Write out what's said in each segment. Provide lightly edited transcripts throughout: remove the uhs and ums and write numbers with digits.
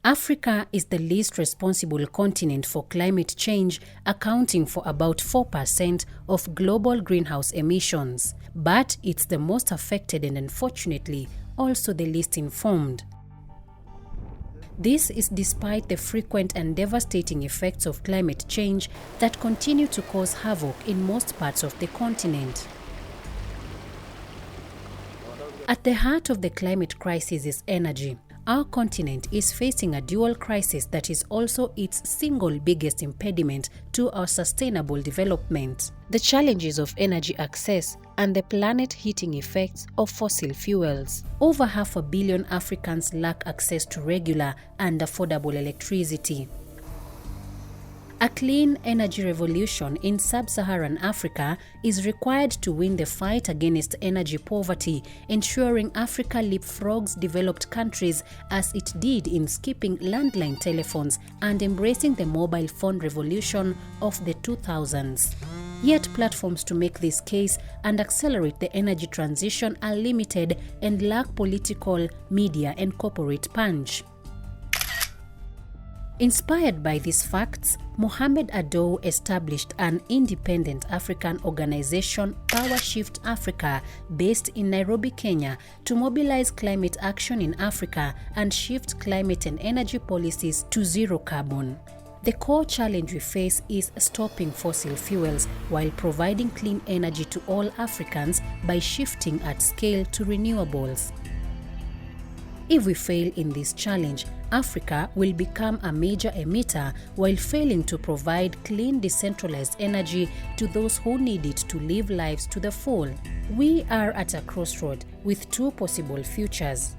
Africa is the least responsible continent for climate change, accounting for about 4% of global greenhouse emissions. But it's the most affected and unfortunately also the least informed. This is despite the frequent and devastating effects of climate change that continue to cause havoc in most parts of the continent. At the heart of the climate crisis is energy. Our continent is facing a dual crisis that is also its single biggest impediment to our sustainable development: the challenges of energy access and the planet-heating effects of fossil fuels. Over 500 million Africans lack access to regular and affordable electricity. A clean energy revolution in sub-Saharan Africa is required to win the fight against energy poverty, ensuring Africa leapfrogs developed countries as it did in skipping landline telephones and embracing the mobile phone revolution of the 2000s. Yet platforms to make this case and accelerate the energy transition are limited and lack political, media, and corporate punch. Inspired by these facts, Mohamed Adow established an independent African organization, Power Shift Africa, based in Nairobi, Kenya, to mobilize climate action in Africa and shift climate and energy policies to zero carbon. The core challenge we face is stopping fossil fuels while providing clean energy to all Africans by shifting at scale to renewables. If we fail in this challenge, Africa will become a major emitter while failing to provide clean, decentralized energy to those who need it to live lives to the full. We are at a crossroad with two possible futures.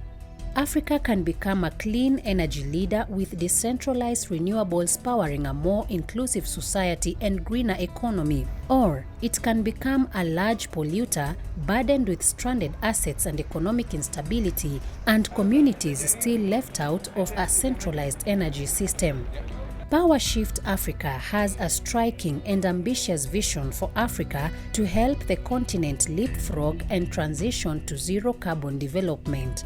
Africa can become a clean energy leader with decentralized renewables powering a more inclusive society and greener economy. Or it can become a large polluter burdened with stranded assets and economic instability, and communities still left out of a centralized energy system. Power Shift Africa has a striking and ambitious vision for Africa to help the continent leapfrog and transition to zero carbon development.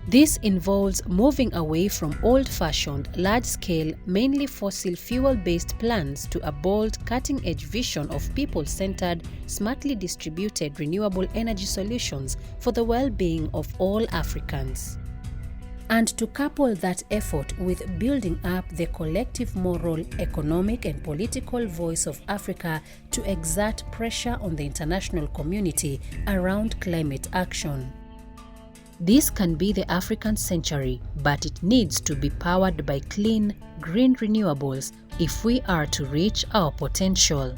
This involves moving away from old-fashioned, large-scale, mainly fossil fuel-based plans to a bold, cutting-edge vision of people-centered, smartly distributed renewable energy solutions for the well-being of all Africans. And to couple that effort with building up the collective moral, economic, and political voice of Africa to exert pressure on the international community around climate action. This can be the African century, but it needs to be powered by clean, green renewables if we are to reach our potential.